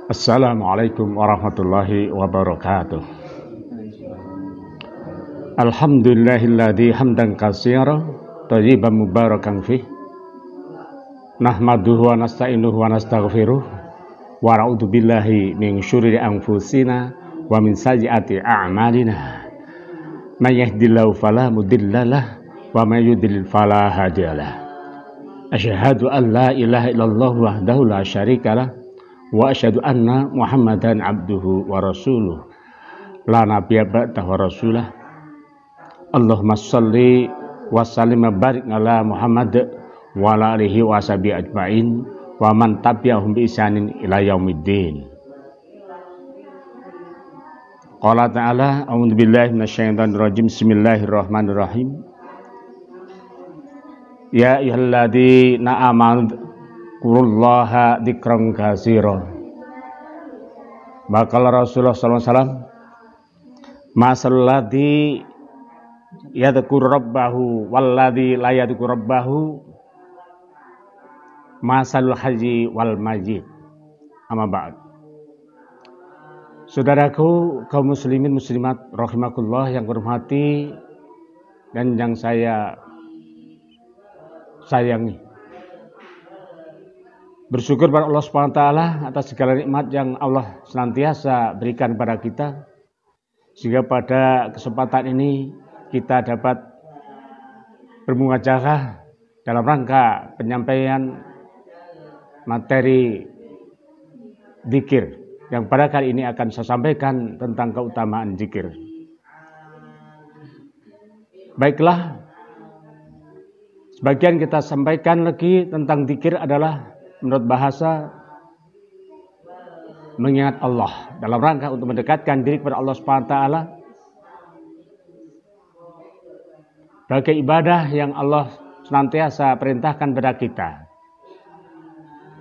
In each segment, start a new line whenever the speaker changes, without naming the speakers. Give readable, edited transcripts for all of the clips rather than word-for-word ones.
Assalamualaikum warahmatullahi wabarakatuh. Alhamdulillahilladzi hamdan katsiran thayyiban mubarakan fih. Nahmaduhu wa nasta'inuhu wa nastaghfiruh wa na'udzu billahi min syururi anfusina wa min sayyiati a'malina. May yahdihillahu fala mudhillalah wa may yudlil fala hadiyalah. Asyhadu an la ilaha illallah wahdahu la syarikalah wa asyhadu anna Muhammadan abduhu wa rasuluh la nabiyya ba'dahu wa rasulah. Allahumma shalli wa sallim wa barik ala Muhammad wa ala alihi wa sahbihi ajmain wa man tabi'ahum bi ihsanin ila yaumiddin. Qala ta'ala a'udzu billahi minasyaitonir rajim. Bismillahirrahmanirrahim. Ya ayyuhalladzina amanu Qurullaha dzikran katsiran. Maka Rasulullah SAW masalul ladzi yadhkuru rabbahu walladzi la yadhkuru rabbahu masalul haji wal majid. Amma ba'd. Saudaraku kaum muslimin muslimat rahimakumullah yang hormati dan yang saya sayangi. Bersyukur pada Allah SWT atas segala nikmat yang Allah senantiasa berikan pada kita, sehingga pada kesempatan ini kita dapat bermuajahah dalam rangka penyampaian materi dzikir yang pada kali ini akan saya sampaikan tentang keutamaan dzikir. Baiklah, sebagian kita sampaikan lagi tentang dzikir adalah menurut bahasa mengingat Allah dalam rangka untuk mendekatkan diri kepada Allah SWT sebagai ibadah yang Allah senantiasa perintahkan kepada kita.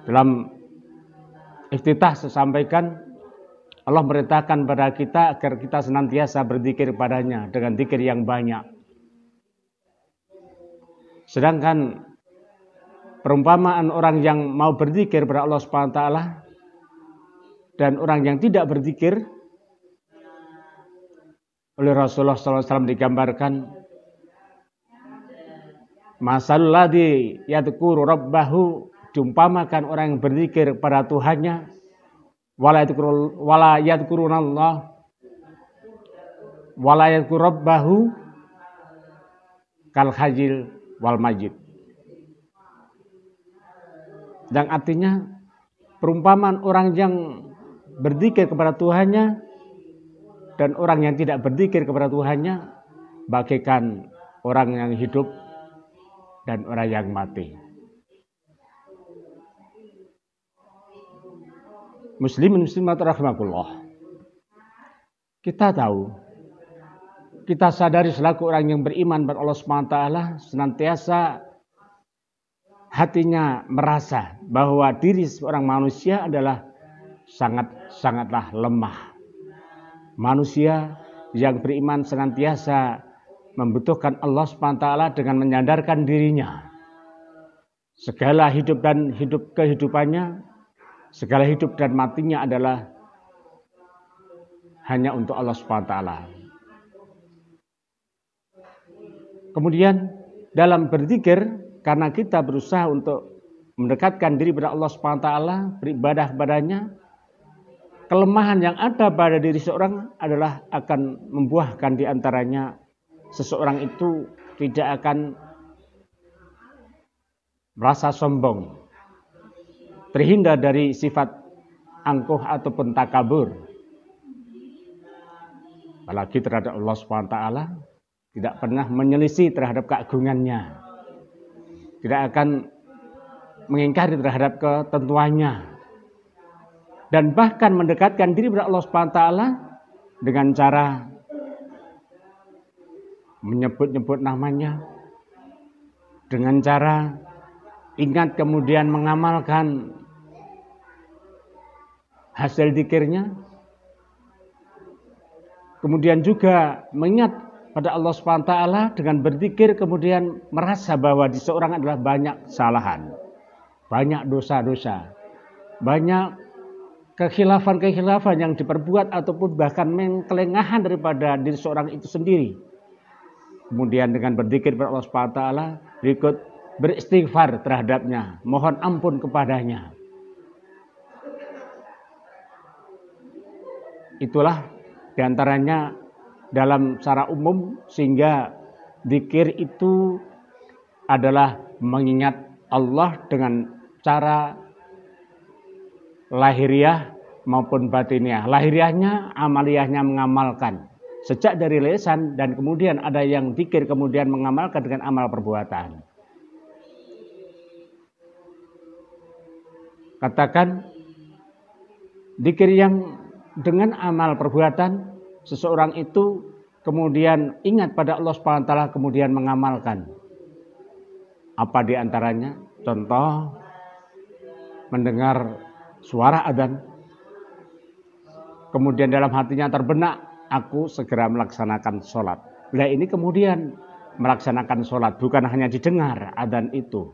Dalam iftitah saya sampaikan, Allah merintahkan kepada kita agar kita senantiasa berzikir padanya dengan zikir yang banyak. Sedangkan perumpamaan orang yang mau berzikir kepada Allah SWT dan orang yang tidak berzikir oleh Rasulullah SAW digambarkan masalul ladzi yadhkuru rabbahu, diumpamakan orang yang berzikir pada Tuhannya wala yadhkurunallah wala yadhkuru rabbahu kal hajil wal majid. Dan artinya perumpamaan orang yang berzikir kepada Tuhannya dan orang yang tidak berzikir kepada Tuhannya bagaikan orang yang hidup dan orang yang mati. Muslimin muslimat rahimakumullah. Kita tahu, kita sadari selaku orang yang beriman kepada Allah SWT senantiasa hatinya merasa bahwa diri seorang manusia adalah sangatlah lemah. Manusia yang beriman senantiasa membutuhkan Allah SWT dengan menyadarkan dirinya. Segala hidup dan kehidupannya, segala hidup dan matinya adalah hanya untuk Allah SWT. Kemudian dalam berzikir, karena kita berusaha untuk mendekatkan diri kepada Allah SWT, beribadah kepadanya, kelemahan yang ada pada diri seorang adalah akan membuahkan di antaranya seseorang itu tidak akan merasa sombong, terhindar dari sifat angkuh ataupun takabur. Apalagi terhadap Allah SWT, tidak pernah menyelisih terhadap keagungannya, tidak akan mengingkari terhadap ketentuannya, dan bahkan mendekatkan diri kepada Allah SWT dengan cara menyebut-nyebut namanya, dengan cara ingat kemudian mengamalkan hasil zikirnya, kemudian juga mengingat pada Allah SWT dengan berzikir kemudian merasa bahwa di seorang adalah banyak kesalahan, banyak dosa-dosa, banyak kekhilafan-kekhilafan yang diperbuat ataupun bahkan kelengahan daripada diri seorang itu sendiri. Kemudian dengan berzikir kepada Allah Subhanahu wa taala, berikut beristighfar terhadapnya, mohon ampun kepadanya. Itulah diantaranya dalam secara umum, sehingga zikir itu adalah mengingat Allah dengan cara lahiriah maupun batiniah. Lahiriahnya, amaliyahnya mengamalkan sejak dari lisan, dan kemudian ada yang zikir kemudian mengamalkan dengan amal perbuatan. Katakan zikir yang dengan amal perbuatan, seseorang itu kemudian ingat pada Allah Subhanahu wa taala kemudian mengamalkan. Apa di antaranya? Contoh, mendengar suara adzan, kemudian dalam hatinya terbenak, aku segera melaksanakan sholat. Nah, ini kemudian melaksanakan sholat, bukan hanya didengar adzan itu,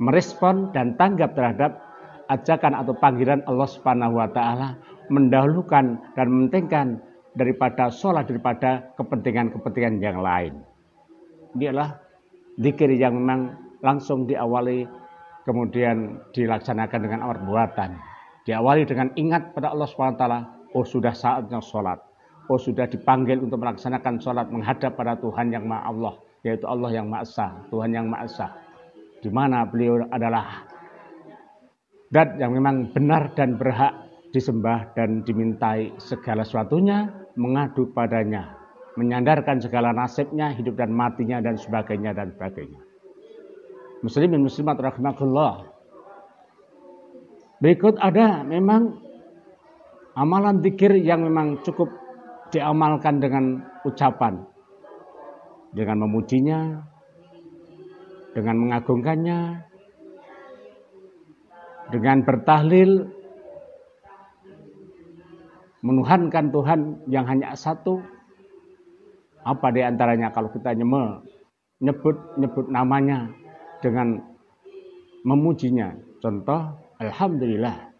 merespon dan tanggap terhadap ajakan atau panggilan Allah Subhanahu wa taala, mendahulukan dan mementingkan daripada sholat, daripada kepentingan-kepentingan yang lain. Ini adalah zikir yang memang langsung diawali kemudian dilaksanakan dengan amal perbuatan. Diawali dengan ingat pada Allah Subhanahu wa taala, oh sudah saatnya sholat, oh sudah dipanggil untuk melaksanakan sholat menghadap pada Tuhan yang Maha Allah, yaitu Allah yang Maha Esa, Tuhan yang Maha Esa, di mana beliau adalah zat yang memang benar dan berhak disembah dan dimintai segala sesuatunya, mengadu padanya, menyandarkan segala nasibnya, hidup dan matinya, dan sebagainya dan sebagainya. Muslimin muslimat rahimakumullah. Berikut ada memang amalan zikir yang memang cukup diamalkan dengan ucapan, dengan memujinya, dengan mengagungkannya, dengan bertahlil, menuhankan Tuhan yang hanya satu. Apa di antaranya? Kalau kita nyebut namanya dengan memujinya. Contoh, alhamdulillah,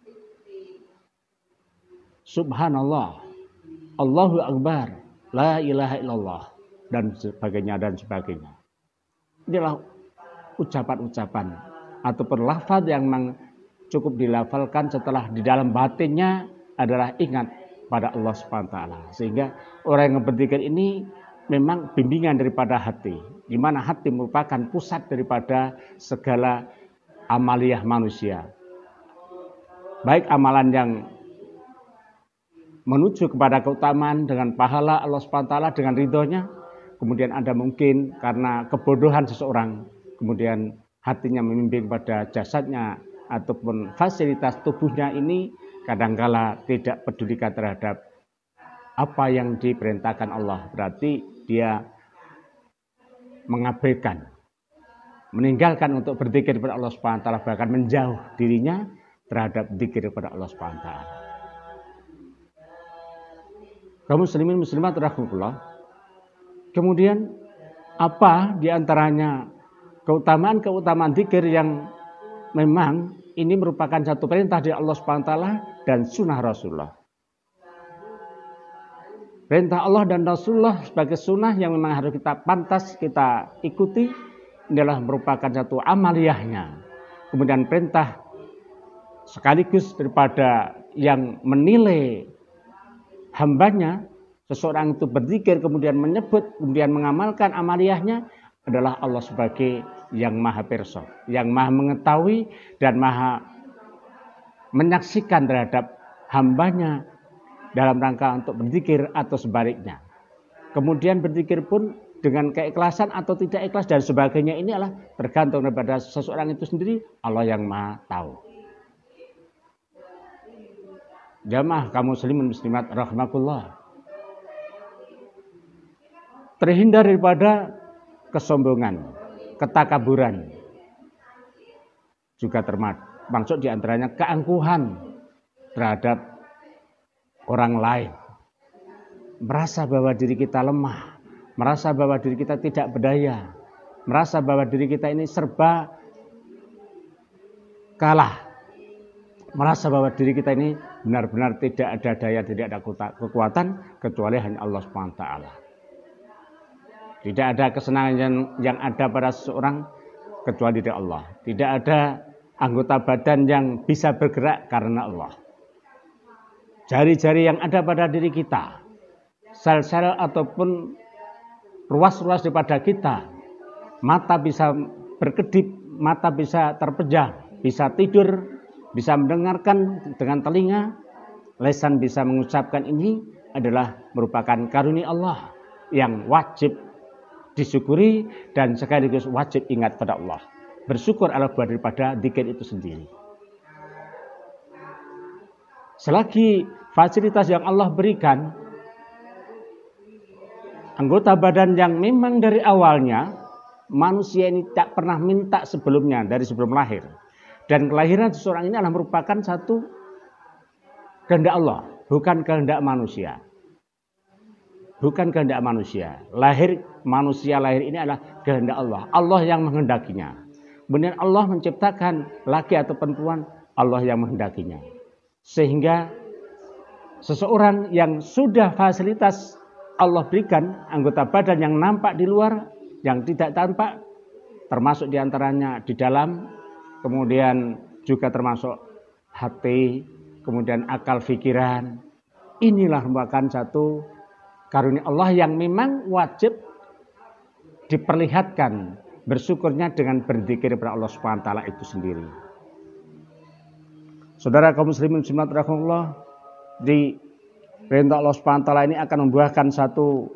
subhanallah, Allahu akbar, la ilaha illallah, dan sebagainya dan sebagainya. Inilah ucapan-ucapan ataupun lafaz yang memang cukup dilafalkan setelah di dalam batinnya adalah ingat pada Allah Subhanahu wa taala. Sehingga orang yang berzikir ini memang bimbingan daripada hati, di mana hati merupakan pusat daripada segala amaliyah manusia. Baik amalan yang menuju kepada keutamaan dengan pahala Allah Subhanahu wa taala dengan ridhonya, kemudian ada mungkin karena kebodohan seseorang, kemudian hatinya membimbing pada jasadnya ataupun fasilitas tubuhnya ini kadangkala tidak pedulikan terhadap apa yang diperintahkan Allah. Berarti dia mengabaikan, meninggalkan untuk berzikir kepada Allah Subhanahu wa taala, bahkan menjauh dirinya terhadap zikir kepada Allah Subhanahu wa taala. Kaum muslimin muslimat rahimakumullah. Kemudian apa di antaranya keutamaan-keutamaan zikir yang memang ini merupakan satu perintah dari Allah Subhanahu wa taala dan sunnah Rasulullah. Perintah Allah dan Rasulullah sebagai sunnah yang memang harus kita pantas kita ikuti, adalah merupakan satu amaliyahnya. Kemudian perintah sekaligus daripada yang menilai hambanya, seseorang itu berzikir kemudian menyebut, kemudian mengamalkan amaliyahnya, adalah Allah sebagai yang maha pirsa, yang maha mengetahui dan maha menyaksikan terhadap hambanya dalam rangka untuk berzikir atau sebaliknya. Kemudian berzikir pun dengan keikhlasan atau tidak ikhlas dan sebagainya, ini adalah tergantung daripada seseorang itu sendiri, Allah yang maha tahu. Jamaah kaum muslimin muslimat rahimakumullah. Terhindar daripada kesombongan, ketakaburan, juga termasuk diantaranya keangkuhan terhadap orang lain. Merasa bahwa diri kita lemah, merasa bahwa diri kita tidak berdaya, merasa bahwa diri kita ini serba kalah merasa bahwa diri kita ini benar-benar tidak ada daya, tidak ada kekuatan kecuali hanya Allah SWT. Tidak ada kesenangan yang ada pada seseorang kecuali dari Allah. Tidak ada anggota badan yang bisa bergerak karena Allah. Jari-jari yang ada pada diri kita, sel-sel ataupun ruas-ruas daripada kita, mata bisa berkedip, mata bisa terpejam, bisa tidur, bisa mendengarkan dengan telinga, lisan bisa mengucapkan, ini adalah merupakan karunia Allah yang wajib disyukuri dan sekaligus wajib ingat pada Allah. Bersyukur adalah buah daripada dzikir itu sendiri. Selagi fasilitas yang Allah berikan, anggota badan yang memang dari awalnya manusia ini tak pernah minta sebelumnya dari sebelum lahir. Dan kelahiran seseorang ini adalah merupakan satu kehendak Allah, bukan kehendak manusia. Bukan kehendak manusia. Manusia lahir ini adalah kehendak Allah. Allah yang menghendakinya. Kemudian Allah menciptakan laki atau perempuan, Allah yang menghendakinya. Sehingga seseorang yang sudah fasilitas Allah berikan, anggota badan yang nampak di luar, yang tidak tampak, termasuk diantaranya di dalam, kemudian juga termasuk hati, kemudian akal pikiran. Inilah merupakan satu karunia Allah yang memang wajib diperlihatkan bersyukurnya dengan berzikir kepada Allah SWT itu sendiri. Saudara kaum muslimin muslimat rahimakumullah, di perintah Allah SWT ini akan membuahkan satu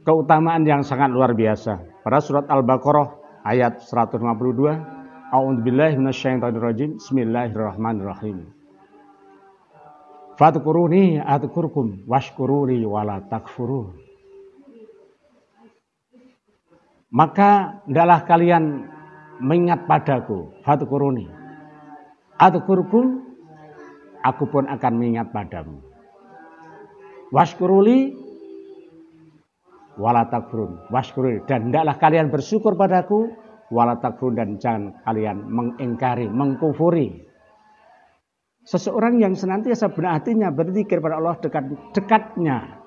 keutamaan yang sangat luar biasa. Pada surat Al-Baqarah ayat 152, A'udzubillahi minasyaitonirrajim. Bismillahirrahmanirrahim. Fadhkuruni adzkurkum washkuruni wala takfurun. Maka hendaklah kalian mengingat padaku, fadhkuruni adzkurkum, aku pun akan mengingat padamu. Washkuruli wala takfurun, washkuruli, dan hendaklah kalian bersyukur padaku, wala takfurun, dan jangan kalian mengingkari, mengkufuri. Seseorang yang senantiasa benar hatinya berzikir pada Allah dekat-dekatnya,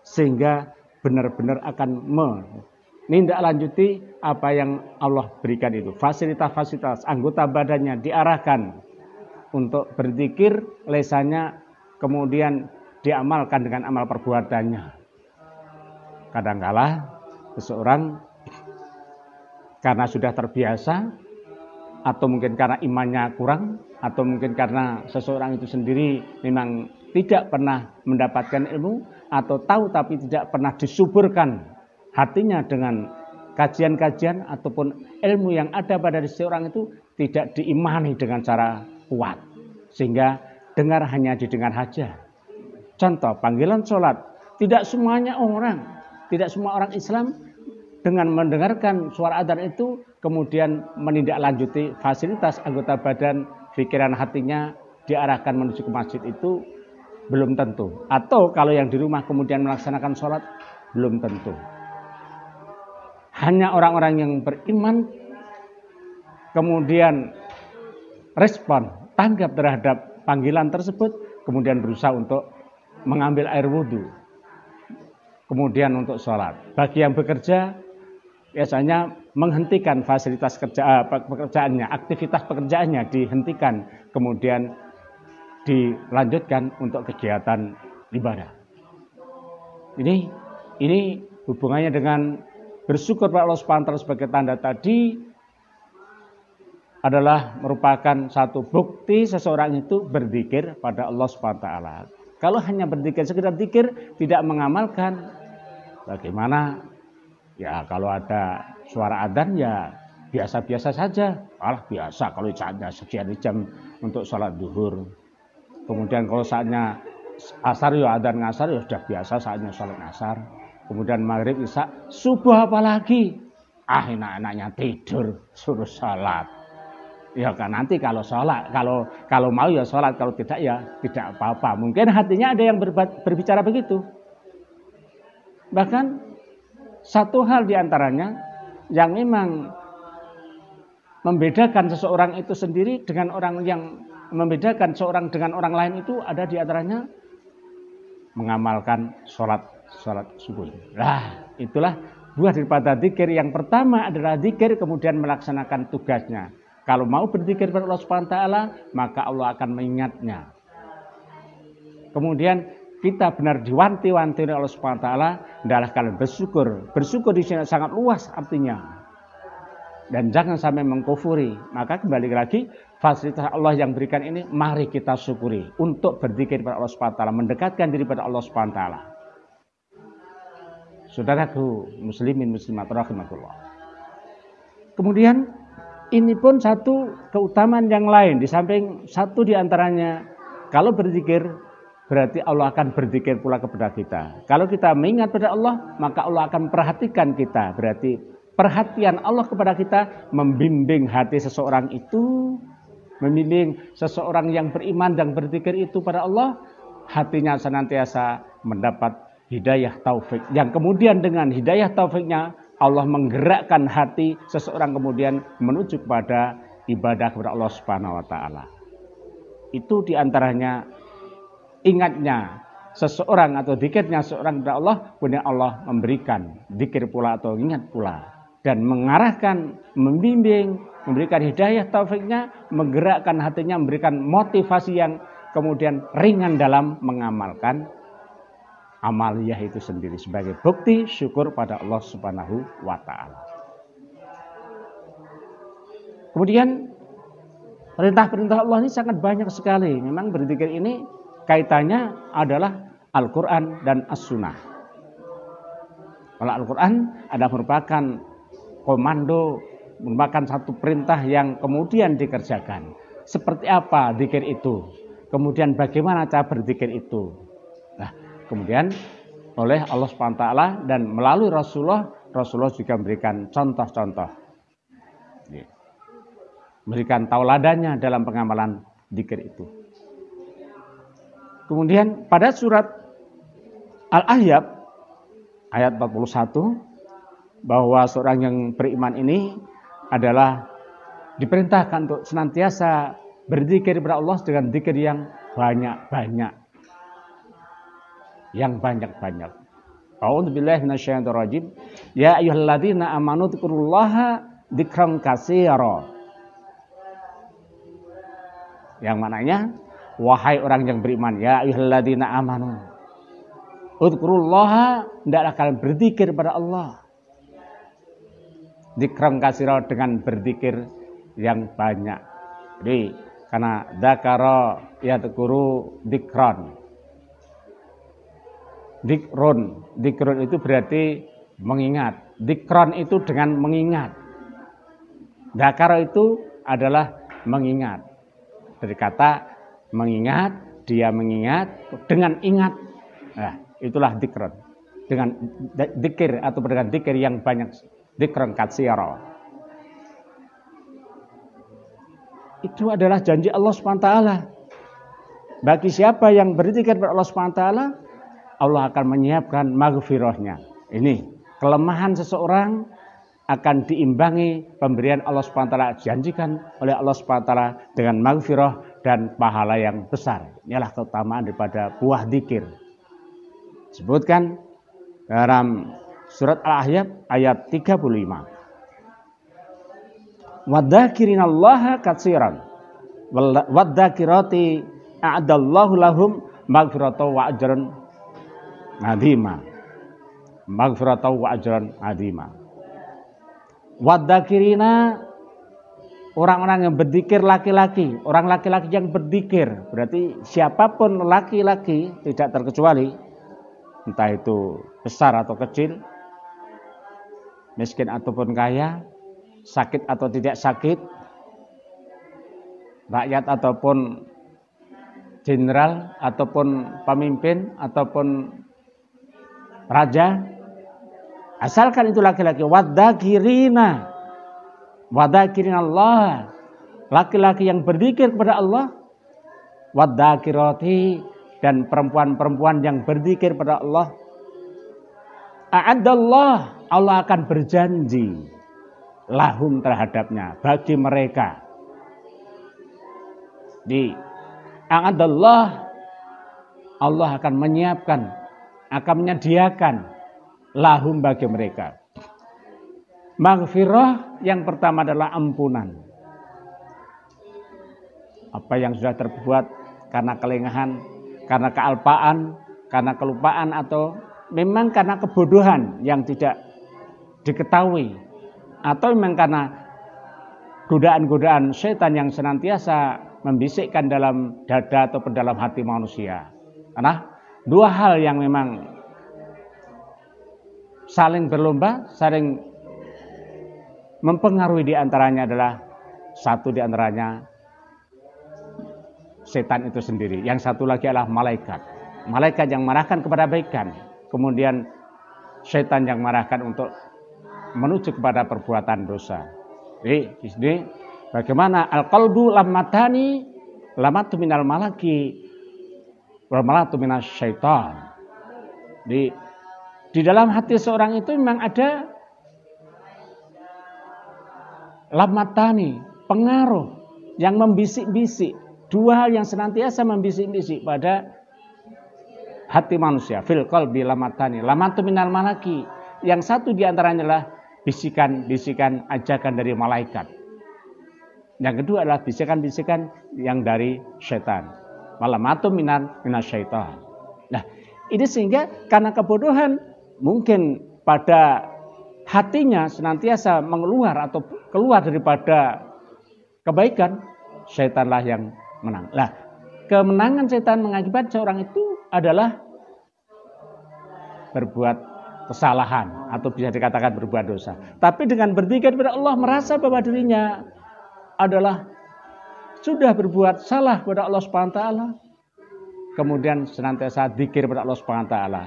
sehingga benar-benar akan menindaklanjuti apa yang Allah berikan itu. Fasilitas-fasilitas anggota badannya diarahkan untuk berzikir, lesannya kemudian diamalkan dengan amal perbuatannya. Kadangkala seseorang karena sudah terbiasa, atau mungkin karena imannya kurang, atau mungkin karena seseorang itu sendiri memang tidak pernah mendapatkan ilmu, atau tahu tapi tidak pernah disuburkan hatinya dengan kajian-kajian ataupun ilmu yang ada pada seseorang itu tidak diimani dengan cara kuat, sehingga dengar hanya didengar saja. Contoh panggilan sholat, tidak semua orang Islam dengan mendengarkan suara adzan itu kemudian menindaklanjuti fasilitas anggota badan, pikiran hatinya diarahkan menuju ke masjid, itu belum tentu. Atau kalau yang di rumah kemudian melaksanakan sholat, belum tentu. Hanya orang-orang yang beriman kemudian respon, tanggap terhadap panggilan tersebut, kemudian berusaha untuk mengambil air wudhu, kemudian untuk sholat. Bagi yang bekerja, biasanya menghentikan fasilitas pekerjaannya, aktivitas pekerjaannya dihentikan, kemudian dilanjutkan untuk kegiatan ibadah. Ini hubungannya dengan bersyukur pada Allah SWT sebagai tanda tadi adalah merupakan satu bukti seseorang itu berzikir pada Allah SWT. Kalau hanya berzikir, sekedar zikir, tidak mengamalkan, bagaimana? Ya kalau ada suara adzan ya biasa-biasa saja. Biasa kalau saatnya sekian jam untuk sholat duhur. Kemudian kalau saatnya asar ya adzan ngasar ya sudah biasa saatnya sholat asar. Kemudian maghrib, isya, subuh apalagi? Enak-enaknya tidur, suruh sholat. Ya kan nanti kalau sholat, kalau mau ya sholat, kalau tidak ya tidak apa-apa. Mungkin hatinya ada yang berbicara begitu. Bahkan satu hal diantaranya yang memang membedakan seseorang itu sendiri dengan orang yang membedakan seorang dengan orang lain itu ada di antaranya mengamalkan sholat subuh. Nah, itulah buah daripada zikir. Yang pertama adalah zikir, kemudian melaksanakan tugasnya. Kalau mau berzikir kepada Allah Subhanahu wa taala, maka Allah akan mengingatnya. Kemudian kita benar diwanti-wanti oleh Allah Subhanahu wa taala, hendaklah kalian bersyukur. Bersyukur di sini sangat luas artinya. Dan jangan sampai mengkufuri. Maka kembali lagi, fasilitas Allah yang berikan ini, mari kita syukuri untuk berzikir kepada Allah Subhanahu wa taala, mendekatkan diri pada Allah Subhanahu wa taala. Saudaraku muslimin muslimat rahimakumullah. Kemudian ini pun satu keutamaan yang lain, di samping satu di antaranya, kalau berzikir berarti Allah akan berzikir pula kepada kita. Kalau kita mengingat pada Allah, maka Allah akan perhatikan kita. Berarti perhatian Allah kepada kita membimbing hati seseorang itu, membimbing seseorang yang beriman dan berzikir itu pada Allah, hatinya senantiasa mendapat hidayah taufik. Yang kemudian dengan hidayah taufiknya Allah menggerakkan hati seseorang kemudian menuju kepada ibadah kepada Allah Subhanahu wa taala. Itu diantaranya ingatnya seseorang atau zikirnya seorang kepada Allah, kemudian Allah memberikan zikir pula atau ingat pula. Dan mengarahkan, membimbing, memberikan hidayah taufiknya, menggerakkan hatinya, memberikan motivasi yang kemudian ringan dalam mengamalkan amaliyah itu sendiri sebagai bukti syukur pada Allah Subhanahu wa taala. Kemudian perintah-perintah Allah ini sangat banyak sekali. Memang berzikir ini kaitannya adalah Al-Quran dan As-Sunnah. Kalau Al-Quran ada merupakan komando, merupakan satu perintah yang kemudian dikerjakan. Seperti apa zikir itu? Kemudian bagaimana cara berzikir itu? Nah, kemudian oleh Allah SWT dan melalui Rasulullah juga memberikan contoh-contoh. Memberikan tauladannya dalam pengamalan zikir itu. Kemudian pada surat Al-Ahzab ayat 41, bahwa seorang yang beriman ini adalah diperintahkan untuk senantiasa berzikir kepada Allah dengan zikir yang banyak-banyak. Yang banyak-banyak. A'udzubillahi minasyaitonir rajim. Ya ayyuhalladzina amanu dzkurullaha dzikran katsira. Yang maknanya, wahai orang yang beriman, ya ayyuhalladzina amanu dzkurullaha, hendaklah kalian berzikir kepada Allah. Dzikran katsira, dengan berzikir yang banyak. Jadi karena dzakara yadzkuru dzikran. Dzikrun itu berarti mengingat. Dzikran itu dengan mengingat. Dzakara itu adalah mengingat. Dari kata mengingat, dia mengingat dengan ingat. Nah, itulah dzikran. Dengan dzikir atau dengan dzikir yang banyak. Dzikran katsira. Itu adalah janji Allah SWT. Bagi siapa yang berzikir kepada Allah SWT, Allah akan menyiapkan maghfirahnya. Ini kelemahan seseorang akan diimbangi pemberian Allah SWT, janjikan oleh Allah SWT dengan maghfirah dan pahala yang besar. Inilah keutamaan daripada buah dzikir. Sebutkan dalam surat Al-Ahzab ayat 35. Wadzakirinallaha katsiran wadzakirati a'adallahu lahum maghfiratan wa ajran 'azima. Maghfiratan wa ajran 'azima. Wadzakirina, orang-orang yang berzikir laki-laki, orang laki-laki yang berzikir, berarti siapapun laki-laki tidak terkecuali, entah itu besar atau kecil, miskin ataupun kaya, sakit atau tidak sakit, rakyat ataupun jenderal ataupun pemimpin ataupun raja, asalkan itu laki-laki. Wadzakirina Allah, laki-laki yang berzikir kepada Allah. Wadzakirati, dan perempuan-perempuan yang berzikir kepada Allah. A'adallah, Allah akan berjanji lahum terhadapnya, bagi mereka. A'adallah, Allah akan menyiapkan, akan menyediakan lahum bagi mereka. Maghfirah yang pertama adalah ampunan. Apa yang sudah terbuat karena kelengahan, karena kealpaan, karena kelupaan, atau memang karena kebodohan yang tidak diketahui, atau memang karena godaan-godaan setan yang senantiasa membisikkan dalam dada atau dalam hati manusia. Karena dua hal yang memang saling berlomba, saling mempengaruhi di antaranya adalah, satu di antaranya setan itu sendiri, yang satu lagi adalah malaikat. Malaikat yang marahkan kepada kebaikan, kemudian setan yang marahkan untuk menuju kepada perbuatan dosa. Jadi di sini bagaimana al-qalbu lamatu minal malaki wal malatu minas syaitan. Di dalam hati seorang itu memang ada lamatani, pengaruh yang membisik-bisik, dua hal yang senantiasa membisik-bisik pada hati manusia. Fil qalbi lamatani, lamatu minal malaki. Yang satu di antaranya adalah bisikan-bisikan ajakan dari malaikat. Yang kedua adalah bisikan-bisikan yang dari syaitan. Malamatu minas syaitan. Nah, ini sehingga karena kebodohan mungkin pada hatinya senantiasa mengeluar atau keluar daripada kebaikan, syaitanlah yang menang. Nah, kemenangan setan mengakibat seorang itu adalah berbuat kesalahan atau bisa dikatakan berbuat dosa. Tapi dengan berzikir kepada Allah, merasa bahwa dirinya adalah sudah berbuat salah kepada Allah Subhanahu wa taala, kemudian senantiasa zikir kepada Allah Subhanahu wa taala.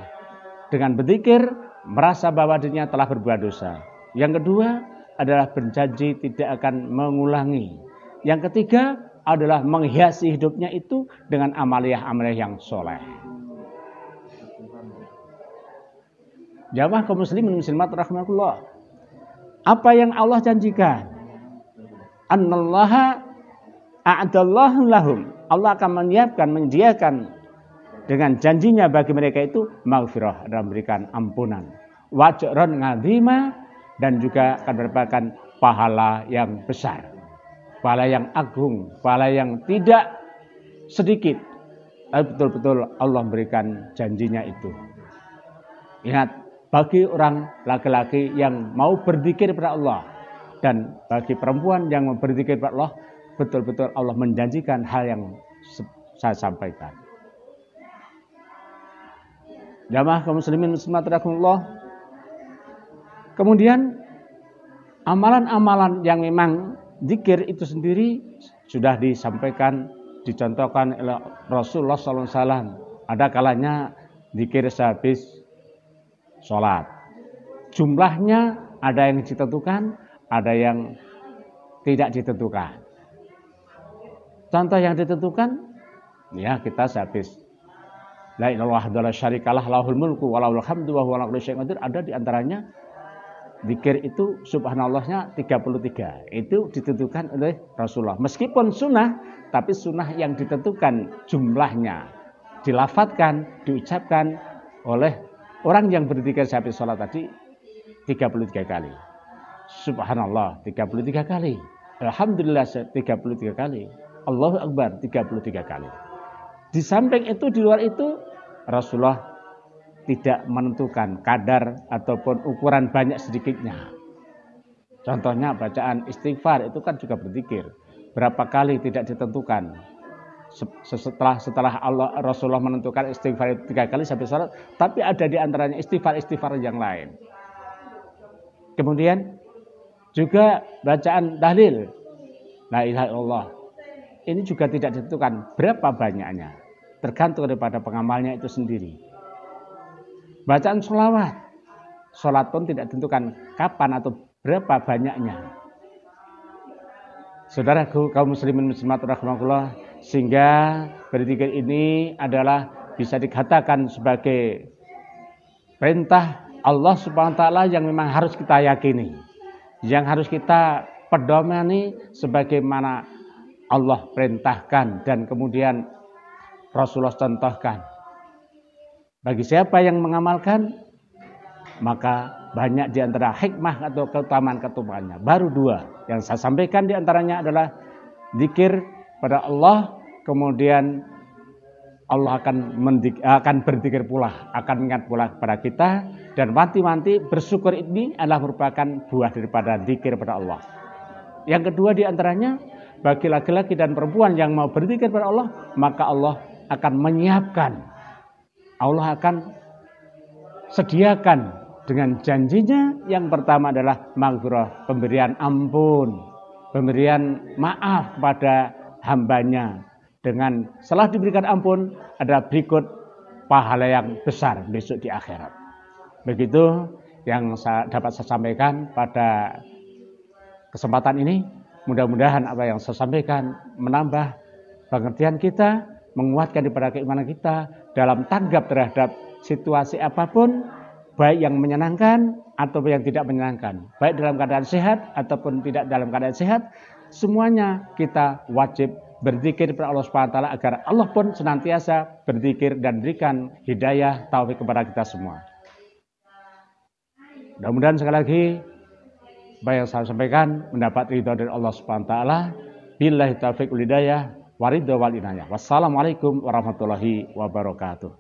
Dengan berzikir merasa bahwa dirinya telah berbuat dosa. Yang kedua adalah berjanji tidak akan mengulangi. Yang ketiga adalah menghiasi hidupnya itu dengan amaliyah-amaliyah yang soleh. Jamaah kaum muslimin muslimat rahimakumullah. Apa yang Allah janjikan? Annallaha a'adallahu lahum. Allah akan menyiapkan, menyediakan dengan janjinya bagi mereka itu maghfirah, dan memberikan ampunan. Wa ajran 'azima, dan juga akan mendapatkan pahala yang besar. Pahala yang agung, pahala yang tidak sedikit. Tapi betul-betul Allah memberikan janjinya itu. Ingat, bagi orang laki-laki yang mau berzikir kepada Allah dan bagi perempuan yang mau berzikir kepada Allah, betul-betul Allah menjanjikan hal yang saya sampaikan. Jamaah kaum muslimin muslimat rahimakumullah. Kemudian amalan-amalan yang memang zikir itu sendiri sudah disampaikan, dicontohkan oleh Rasulullah SAW. Ada kalanya zikir sehabis sholat. Jumlahnya ada yang ditentukan, ada yang tidak ditentukan. Contoh yang ditentukan, ya kita sehabis la ilaha illallah wahdahu syarikalah lahul mulku wa lahul hamdu wa huwa ala kulli syai'in qadir, ada di antaranya zikir itu subhanallahnya 33. Itu ditentukan oleh Rasulullah. Meskipun sunnah, tapi sunnah yang ditentukan jumlahnya, dilafadzkan, diucapkan oleh orang yang berzikir sehabis sholat tadi 33 kali. Subhanallah 33 kali. Alhamdulillah 33 kali. Allahu Akbar 33 kali. Di samping itu, di luar itu, Rasulullah tidak menentukan kadar ataupun ukuran banyak sedikitnya. Contohnya bacaan istighfar itu kan juga berzikir. Berapa kali tidak ditentukan. Setelah Rasulullah menentukan istighfar itu 3 kali sampai sholat, tapi ada di antaranya istighfar yang lain. Kemudian juga bacaan tahlil la ilaha illallah, ini juga tidak ditentukan berapa banyaknya, tergantung daripada pengamalnya itu sendiri. Bacaan sholawat, sholat pun tidak ditentukan kapan atau berapa banyaknya. Saudaraku kaum muslimin muslimat rahimakumullah, sehingga berzikir ini adalah bisa dikatakan sebagai perintah Allah Subhanahu wa taala yang memang harus kita yakini. yang harus kita pedomani sebagaimana Allah perintahkan dan kemudian Rasulullah contohkan. Bagi siapa yang mengamalkan, maka banyak di antara hikmah atau keutamaan-keutamaannya. Baru 2 yang saya sampaikan di antaranya adalah zikir pada Allah, kemudian Allah akan berzikir pula, akan mengingat pula kepada kita, dan wanti-wanti bersyukur ini adalah merupakan buah daripada zikir pada Allah. Yang kedua di antaranya, bagi laki-laki dan perempuan yang mau berzikir pada Allah, maka Allah akan menyiapkan, Allah akan sediakan dengan janjinya. Yang pertama adalah maghfirah, pemberian ampun, pemberian maaf kepada hambanya. Dengan setelah diberikan ampun, ada berikut pahala yang besar besok di akhirat. Begitu yang dapat saya sampaikan pada kesempatan ini. Mudah-mudahan apa yang saya sampaikan menambah pengertian kita, menguatkan daripada keimanan kita dalam tanggap terhadap situasi apapun, baik yang menyenangkan atau yang tidak menyenangkan, baik dalam keadaan sehat ataupun tidak dalam keadaan sehat. Semuanya kita wajib berzikir kepada Allah SWT agar Allah pun senantiasa berzikir dan berikan hidayah taufik kepada kita semua. Mudah-mudahan sekali lagi apa yang saya sampaikan mendapat ridha dari Allah SWT. Billahi taufiq wal hidayah, waridho wal inayah. Wassalamualaikum warahmatullahi wabarakatuh.